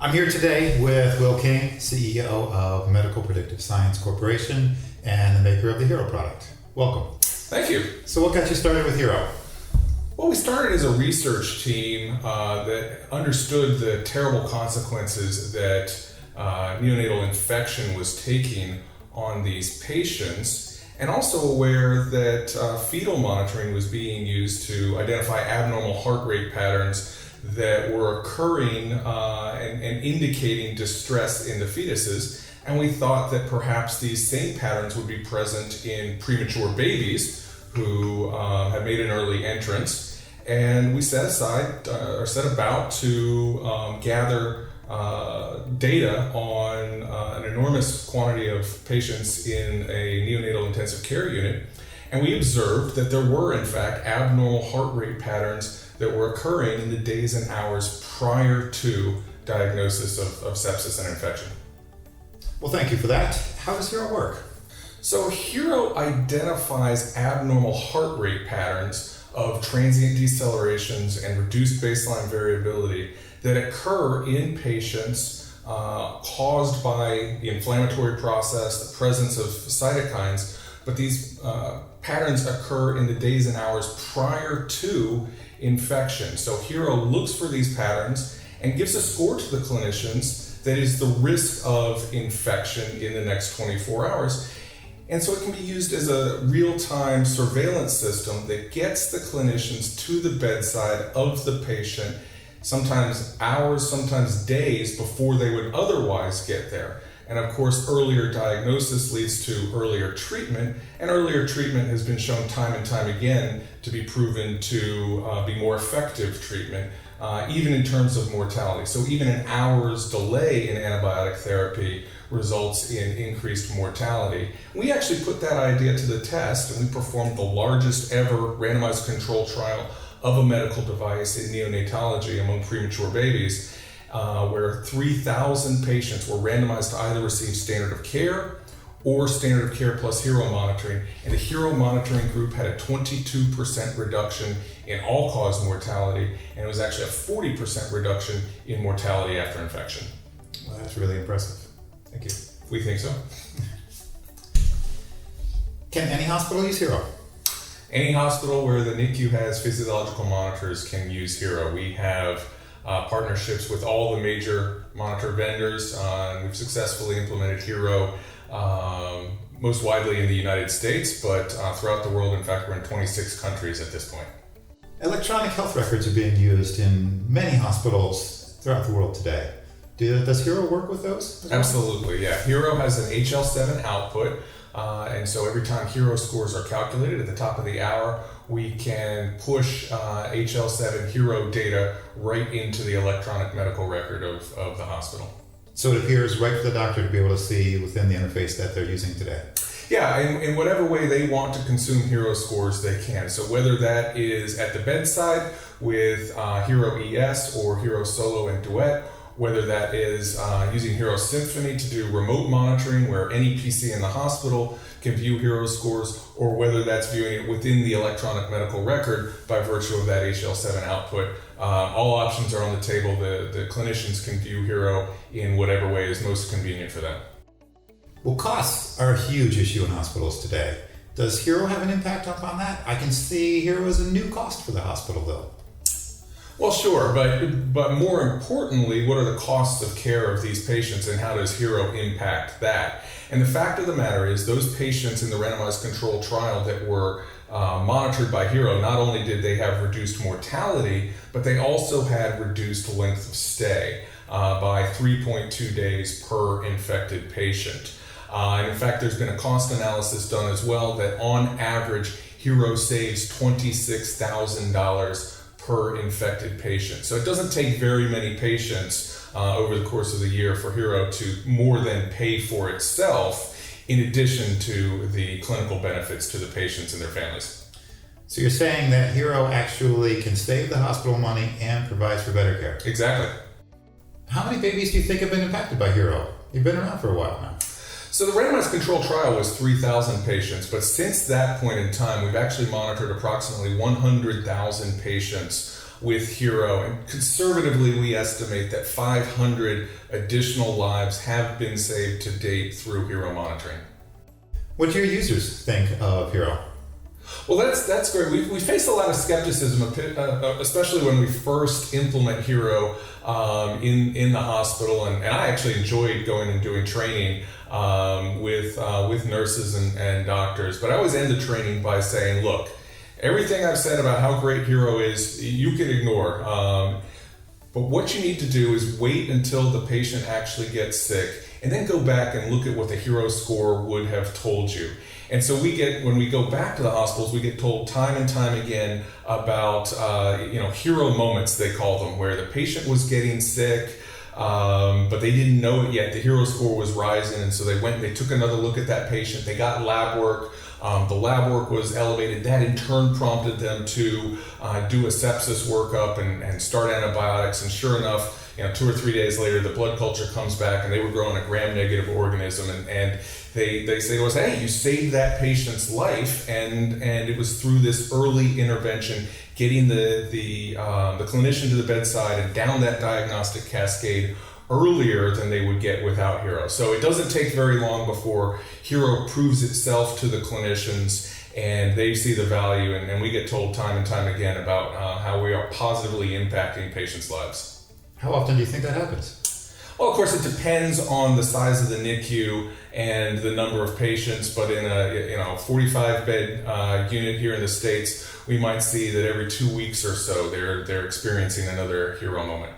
I'm here today with Will King, CEO of Medical Predictive Science Corporation and the maker of the Hero product. Welcome. Thank you. So what got you started with Hero? Well, we started as a research team that understood the terrible consequences that neonatal infection was taking on these patients, and also aware that fetal monitoring was being used to identify abnormal heart rate patterns that were occurring and indicating distress in the fetuses. And we thought that perhaps these same patterns would be present in premature babies who had made an early entrance. And we set about to gather data on an enormous quantity of patients in a neonatal intensive care unit. And we observed that there were, in fact, abnormal heart rate patterns that were occurring in the days and hours prior to diagnosis of sepsis and infection. Well, thank you for that. How does Hero work? So Hero identifies abnormal heart rate patterns of transient decelerations and reduced baseline variability that occur in patients caused by the inflammatory process, the presence of cytokines, but these patterns occur in the days and hours prior to infection. So Hero looks for these patterns and gives a score to the clinicians that is the risk of infection in the next 24 hours. And so it can be used as a real-time surveillance system that gets the clinicians to the bedside of the patient, sometimes hours, sometimes days before they would otherwise get there. And of course, earlier diagnosis leads to earlier treatment, and earlier treatment has been shown time and time again to be proven to be more effective treatment, even in terms of mortality. So even an hour's delay in antibiotic therapy results in increased mortality. We actually put that idea to the test, and we performed the largest ever randomized control trial of a medical device in neonatology among premature babies, where 3,000 patients were randomized to either receive standard of care or standard of care plus Hero monitoring, and the Hero monitoring group had a 22% reduction in all-cause mortality, and it was actually a 40% reduction in mortality after infection. Well, that's really impressive. Thank you. We think so. Can any hospital use Hero? Any hospital where the NICU has physiological monitors can use Hero. We have partnerships with all the major monitor vendors. We've successfully implemented Hero most widely in the United States, but throughout the world. In fact, we're in 26 countries at this point. Electronic health records are being used in many hospitals throughout the world today. Does Hero work with those? Absolutely, yeah. Hero has an HL7 output, and so every time Hero scores are calculated at the top of the hour, we can push HL7 Hero data right into the electronic medical record of the hospital. So it appears right for the doctor to be able to see within the interface that they're using today. Yeah, in whatever way they want to consume Hero scores, they can. So whether that is at the bedside with Hero ES or Hero Solo and Duet, whether that is using Hero Symphony to do remote monitoring where any PC in the hospital can view Hero scores, or whether that's viewing it within the electronic medical record by virtue of that HL7 output. All options are on the table. The clinicians can view Hero in whatever way is most convenient for them. Well, costs are a huge issue in hospitals today. Does Hero have an impact upon that? I can see Hero as a new cost for the hospital, though. Well, sure, but more importantly, what are the costs of care of these patients, and how does Hero impact that? And the fact of the matter is, those patients in the randomized control trial that were monitored by Hero, not only did they have reduced mortality, but they also had reduced length of stay by 3.2 days per infected patient. And in fact, there's been a cost analysis done as well that on average, Hero saves $26,000 per infected patient. So it doesn't take very many patients over the course of the year for Hero to more than pay for itself, in addition to the clinical benefits to the patients and their families. So you're saying that Hero actually can save the hospital money and provides for better care? Exactly. How many babies do you think have been impacted by Hero? You've been around for a while now. So the randomized control trial was 3,000 patients, but since that point in time, we've actually monitored approximately 100,000 patients with Hero, and conservatively we estimate that 500 additional lives have been saved to date through Hero monitoring. What do your users think of Hero? Well, that's great. We faced a lot of skepticism, especially when we first implement Hero in the hospital, and I actually enjoyed going and doing training with nurses and doctors. But I always end the training by saying, look, everything I've said about how great Hero is, you can ignore. But what you need to do is wait until the patient actually gets sick, and then go back and look at what the Hero score would have told you. And so when we go back to the hospitals, we get told time and time again about Hero moments, they call them, where the patient was getting sick, but they didn't know it yet. The Hero score was rising, and so they took another look at that patient. They got lab work. The lab work was elevated. That in turn prompted them to do a sepsis workup and start antibiotics. And sure enough, 2 or 3 days later, the blood culture comes back, and they were growing a gram-negative organism. And they say to us, hey, you saved that patient's life, and it was through this early intervention, getting the clinician to the bedside and down that diagnostic cascade earlier than they would get without Hero. So it doesn't take very long before Hero proves itself to the clinicians, and they see the value, and we get told time and time again about how we are positively impacting patients' lives. How often do you think that happens? Well, of course, it depends on the size of the NICU and the number of patients, but in a 45-bed unit here in the States, we might see that every 2 weeks or so they're experiencing another Hero moment.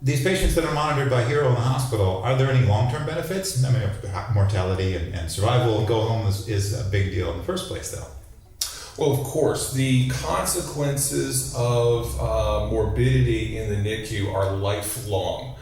These patients that are monitored by Hero in the hospital, are there any long-term benefits? I mean, mortality and survival and go home is a big deal in the first place, though. Well, of course, the consequences of morbidity in the NICU are lifelong.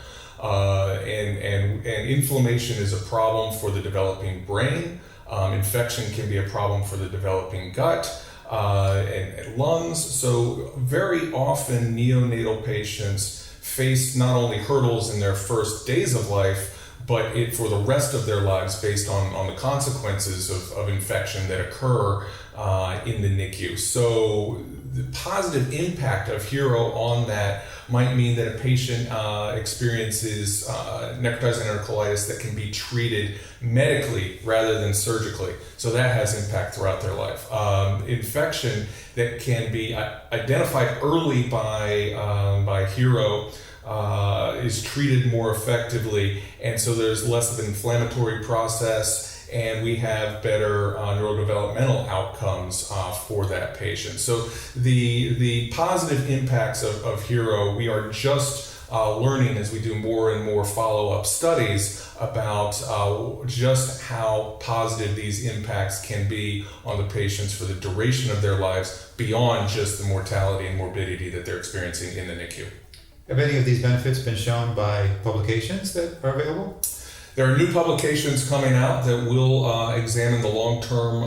And inflammation is a problem for the developing brain. Infection can be a problem for the developing gut and lungs. So very often neonatal patients face not only hurdles in their first days of life, but for the rest of their lives based on the consequences of infection that occur in the NICU. So the positive impact of Hero on that might mean that a patient experiences necrotizing enterocolitis that can be treated medically rather than surgically. So that has impact throughout their life. Infection that can be identified early by Hero is treated more effectively, and so there's less of an inflammatory process, and we have better neurodevelopmental outcomes for that patient. So the positive impacts of Hero, we are just learning as we do more and more follow-up studies about just how positive these impacts can be on the patients for the duration of their lives beyond just the mortality and morbidity that they're experiencing in the NICU. Have any of these benefits been shown by publications that are available? There are new publications coming out that will examine the long-term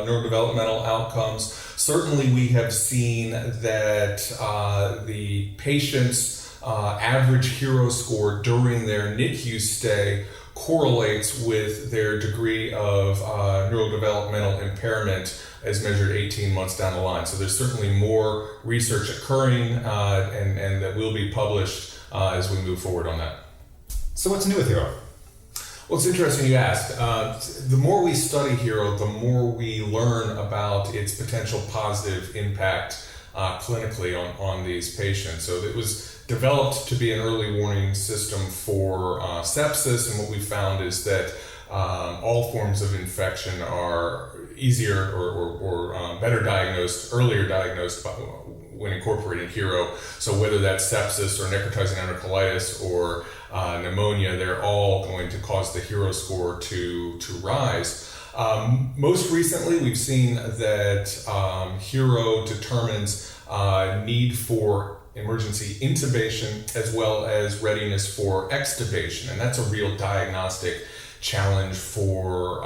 neurodevelopmental outcomes. Certainly we have seen that the patient's average Hero score during their NICU stay correlates with their degree of neurodevelopmental impairment as measured 18 months down the line. So there's certainly more research occurring and that will be published as we move forward on that. So what's new with Hero? Well, it's interesting you ask. The more we study Hero, the more we learn about its potential positive impact clinically on these patients. So it was developed to be an early warning system for sepsis, and what we found is that all forms of infection are easier or better diagnosed, earlier diagnosed when incorporating Hero. So whether that's sepsis or necrotizing enterocolitis or pneumonia, they're all going to cause the Hero score to rise. Most recently, we've seen that Hero determines need for emergency intubation as well as readiness for extubation, and that's a real diagnostic challenge for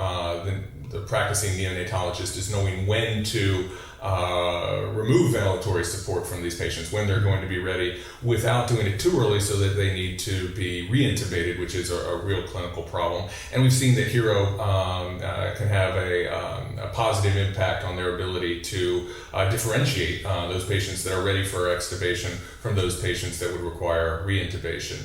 the practicing neonatologist, is knowing when to remove ventilatory support from these patients when they're going to be ready without doing it too early so that they need to be reintubated, which is a real clinical problem. And we've seen that Hero can have a positive impact on their ability to differentiate those patients that are ready for extubation from those patients that would require reintubation.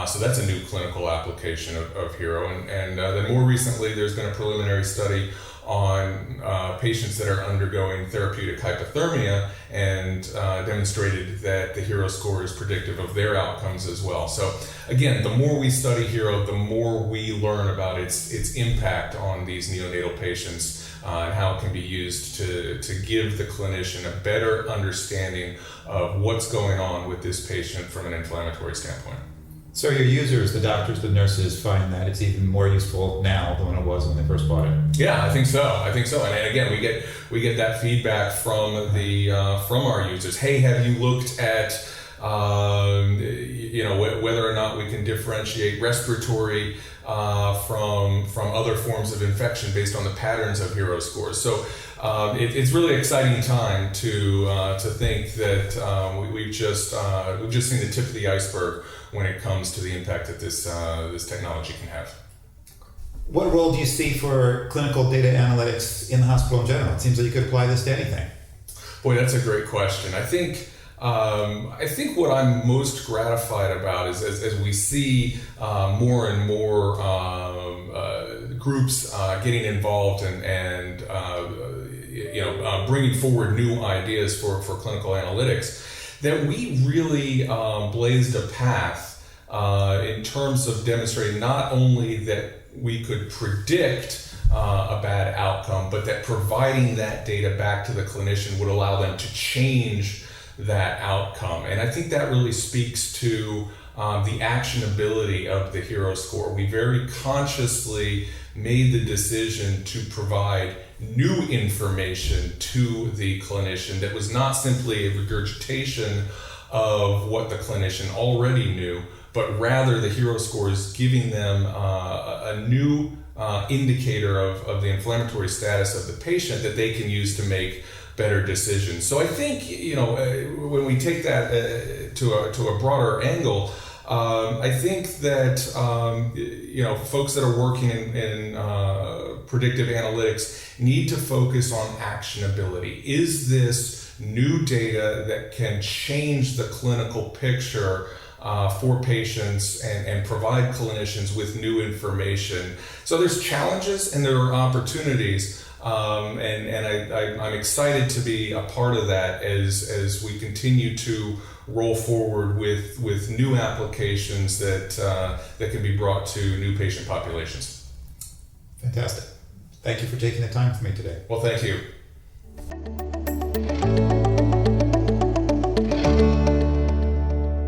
So that's a new clinical application of Hero. And then more recently, there's been a preliminary study on patients that are undergoing therapeutic hypothermia and demonstrated that the Hero score is predictive of their outcomes as well. So again, the more we study Hero, the more we learn about its impact on these neonatal patients and how it can be used to give the clinician a better understanding of what's going on with this patient from an inflammatory standpoint. So your users, the doctors, the nurses, find that it's even more useful now than when it was when they first bought it. Yeah, I think so. And again, we get that feedback from from our users. Hey, have you looked at whether or not we can differentiate respiratory from other forms of infection based on the patterns of Hero scores? So it's really exciting time to think that we've just seen the tip of the iceberg when it comes to the impact that this technology can have. What role do you see for clinical data analytics in the hospital in general? It seems like you could apply this to anything. Boy, that's a great question. I think what I'm most gratified about is as we see more and more groups getting involved and bringing forward new ideas for clinical analytics, that we really blazed a path in terms of demonstrating not only that we could predict a bad outcome, but that providing that data back to the clinician would allow them to change that outcome. And I think that really speaks to the actionability of the Hero score. We very consciously made the decision to provide new information to the clinician that was not simply a regurgitation of what the clinician already knew, but rather the Hero score is giving them a new indicator of the inflammatory status of the patient that they can use to make better decisions. So I think when we take that to a broader angle, I think that folks that are working in predictive analytics need to focus on actionability. Is this new data that can change the clinical picture for patients and provide clinicians with new information? So there's challenges and there are opportunities. I'm excited to be a part of that as we continue to roll forward with new applications that can be brought to new patient populations. Fantastic. Thank you for taking the time with me today. Well, thank you.